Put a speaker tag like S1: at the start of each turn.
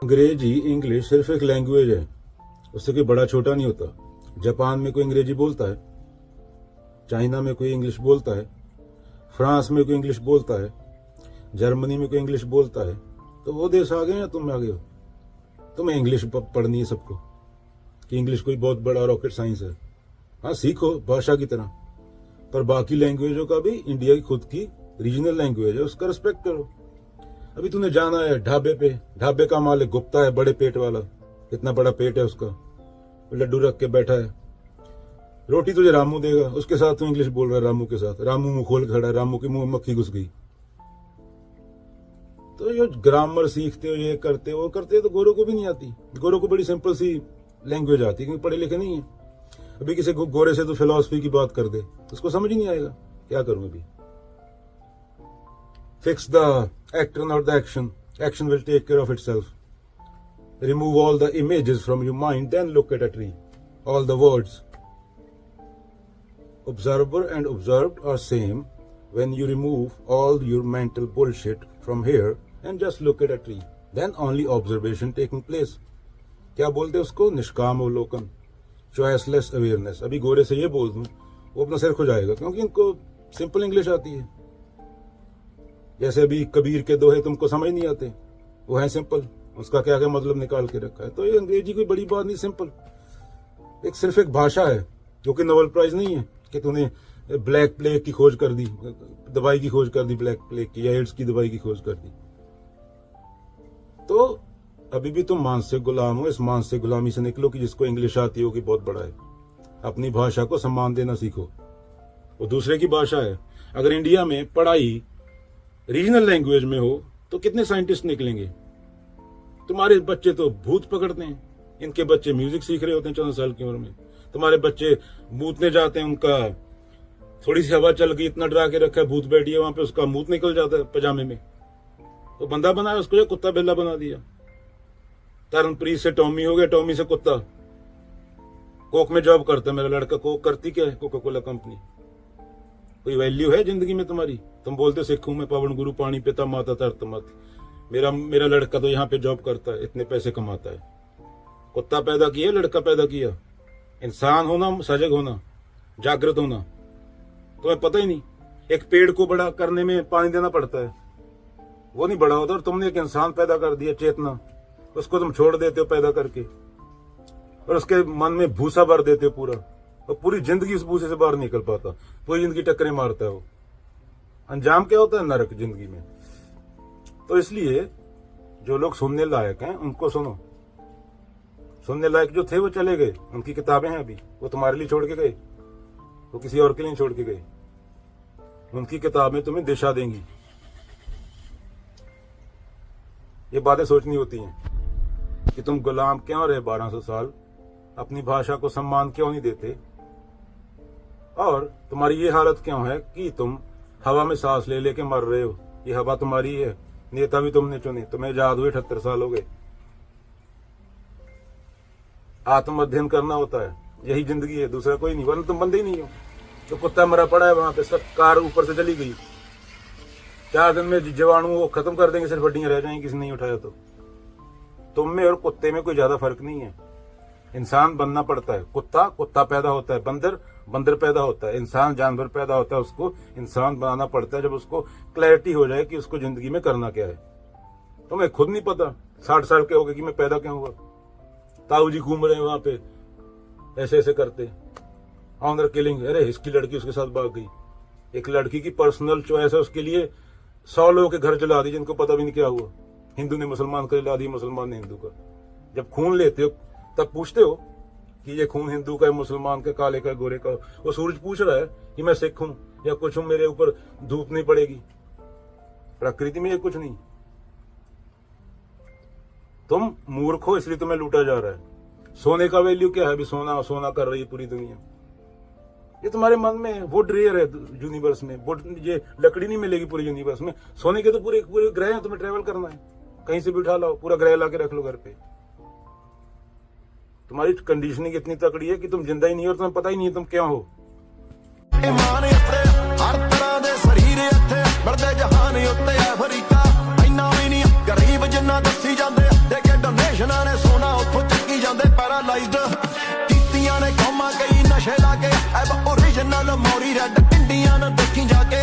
S1: अंग्रेजी इंग्लिश सिर्फ एक लैंग्वेज है, उससे कोई बड़ा छोटा नहीं होता। जापान में कोई अंग्रेजी बोलता है, चाइना में कोई इंग्लिश बोलता है, फ्रांस में कोई इंग्लिश बोलता है, जर्मनी में कोई इंग्लिश बोलता है। तो वो देश आगे हैं या तुम आगे हो? तुम्हें इंग्लिश पढ़नी है सबको कि इंग्लिश कोई बहुत बड़ा रॉकेट साइंस है। हाँ, सीखो भाषा की तरह, पर बाकी लैंग्वेजों का भी इंडिया की खुद की रीजनल लैंग्वेज है, उसका रिस्पेक्ट करो। अभी तूने जाना है ढाबे पे, ढाबे का मालिक गुप्ता है, बड़े पेट वाला, कितना बड़ा पेट है उसका, लड्डू रख के बैठा है। रोटी तुझे रामू देगा, उसके साथ तू इंग्लिश बोल रहा है रामू के साथ। रामू मुंह खोल खड़ा है, रामू के मुंह में मक्खी घुस गई। तो ये ग्रामर सीखते हो, ये करते हो, वो करते हो, तो गोरों को भी नहीं आती। गोरों को बड़ी सिंपल सी लैंग्वेज आती है, क्योंकि पढ़े लिखे नहीं है। अभी किसी गोरे से तो फिलॉसफी की बात कर दे, उसको समझ ही नहीं आएगा। क्या करूं अभी? Fix the actor, not the action. Action will take care of itself. Remove all the images from your mind, then look at a tree. All the words. Observer and observed are same when you remove all your mental bullshit from here and just look at a tree. Then only observation taking place. क्या बोलते उसको? निष्काम अवलोकन, choiceless awareness. अभी गोरे से ये बोल दूं, वो अपना सिर खुजाएगा, क्योंकि इनको सिंपल इंग्लिश आती है। जैसे अभी कबीर के दोहे तुमको समझ नहीं आते, वो है सिंपल, उसका क्या क्या मतलब निकाल के रखा है। तो ये अंग्रेजी कोई बड़ी बात नहीं, सिंपल एक सिर्फ एक भाषा है, जो कि नोबेल प्राइज नहीं है कि तूने ब्लैक प्लेग की खोज कर दी, दवाई की खोज कर दी, ब्लैक प्लेग की या एड्स की दवाई की खोज कर दी। तो अभी भी तुम मानसिक गुलाम हो। इस मानसिक गुलामी से निकलो कि जिसको इंग्लिश आती हो कि बहुत बड़ा है। अपनी भाषा को सम्मान देना सीखो, वो दूसरे की भाषा है। अगर इंडिया में पढ़ाई रीजनल लैंग्वेज में हो तो कितने साइंटिस्ट निकलेंगे। तुम्हारे बच्चे तो भूत पकड़ते हैं, इनके बच्चे म्यूजिक सीख रहे होते हैं 14 साल की उम्र में। तुम्हारे बच्चे मूतने जाते हैं, उनका थोड़ी सी हवा चल गई, इतना डरा के रखा है, भूत बैठी है वहां पे, उसका मूत निकल जाता है पजामे में। तो बंदा बनाया उसको, जो कुत्ता बिल्ला बना दिया। तरनप्रीत से टॉमी हो गया, टॉमी से कुत्ता। कोक में जॉब करता है मेरा लड़का। कोक करती क्या है? Coca Cola company. कोई वैल्यू है जिंदगी में तुम्हारी? तुम बोलते सिख हूं मैं, पावन गुरु पानी पिता माता तरत मत। मेरा लड़का तो यहाँ पे जॉब करता है, इतने पैसे कमाता है। कुत्ता पैदा किया, लड़का पैदा किया। इंसान होना, सजग होना, जागृत होना, तुम्हें पता ही नहीं। एक पेड़ को बड़ा करने में पानी देना पड़ता है, वो नहीं बड़ा होता। और तुमने एक इंसान पैदा कर दिया, चेतना, उसको तुम छोड़ देते हो पैदा करके, और उसके मन में भूसा भर देते हो पूरा, और पूरी जिंदगी उस भूसे से बाहर निकल पाता। पूरी जिंदगी टक्करें मारता है वो। अंजाम क्या होता है? नरक जिंदगी में। तो इसलिए जो लोग सुनने लायक हैं उनको सुनो। सुनने लायक जो थे वो चले गए, उनकी किताबें हैं अभी, वो तुम्हारे लिए छोड़ के गए, वो किसी और के लिए छोड़ के गए। उनकी किताबें तुम्हें दिशा देंगी। ये बातें सोचनी होती हैं कि तुम गुलाम क्यों रहे 1200 साल, अपनी भाषा को सम्मान क्यों नहीं देते, और तुम्हारी ये हालत क्यों है कि तुम हवा में सांस ले लेके मर रहे हो। ये हवा तुम्हारी है, नेता भी तुमने चुने, तुम्हें याद हुए 78 साल हो गए। आत्म अध्ययन करना होता है, यही जिंदगी है, दूसरा कोई नहीं, वरना तुम बंदे ही नहीं हो। तो कुत्ता मरा पड़ा है वहां पे, सब कार ऊपर से चली गई, 4 दिन में जीवाणु वो खत्म कर देंगे, सिर्फ हड्डियां रह जाएंगी किसी नहीं उठाया तो। तुम में और कुत्ते में कोई ज्यादा फर्क नहीं है। इंसान बनना पड़ता है। कुत्ता पैदा होता है, बंदर पैदा होता है, इंसान जानवर पैदा होता है, उसको इंसान बनाना पड़ता है जब उसको क्लैरिटी हो जाए कि उसको जिंदगी में करना क्या है। तुम्हें खुद नहीं पता 60 साल के हो गए कि मैं पैदा क्यों हुआ। ताऊ जी घूम रहे हैं वहां पे ऐसे ऐसे करते, ऑनर किलिंग। अरे इसकी लड़की उसके साथ भाग गई। एक लड़की की पर्सनल चॉइस है, उसके लिए 100 लोगों के घर जला दी जिनको पता भी नहीं क्या हुआ। हिंदू ने मुसलमान का जला दी, मुसलमान ने हिंदू का। जब खून लेते हो तब पूछते हो कि ये खून हिंदू का है, मुसलमान का, काले का, गोरे का। वो सूरज पूछ रहा है कि मैं सिख हूं या कुछ हूं, मेरे ऊपर धूप नहीं पड़ेगी। प्रकृति में ये कुछ नहीं। तुम मूर्ख हो, इसलिए तुम्हें लूटा जा रहा है। सोने का वैल्यू क्या है? अभी सोना कर रही है पूरी दुनिया। ये तुम्हारे मन में है। वुड रेयर है यूनिवर्स में, ये लकड़ी नहीं मिलेगी पूरे यूनिवर्स में। सोने के तो पूरे ग्रह हैं, तुम्हें ट्रेवल करना है, कहीं से भी उठा लाओ, पूरा ग्रह ला के रख लो घर पे। तुम्हारी कंडीशनिंग इतनी तकड़ी है कि तुम जिंदा ही नहीं हो और तुम्हें पता ही नहीं है तुम क्या हो। हर तरह दे शरीर इत्थे बढ़दे जहान उत्ते अफ्रीका, इन्ना भी नहीं गरीब जिन्ना दसी जांदे।
S2: ਸਿਵਲਾਈਜ਼ਡ ਕੀਤੀਆਂ ਨੇ ਕੌਮਾਂ ਕਈ ਨਸ਼ੇ ਲਾ ਕੇ ਐਬ ਓਰੀਜਨਲ ਮੌਰੀ ਰੈਡ ਇੰਡੀਅਨ ਦੇਖੀ ਜਾ ਕੇ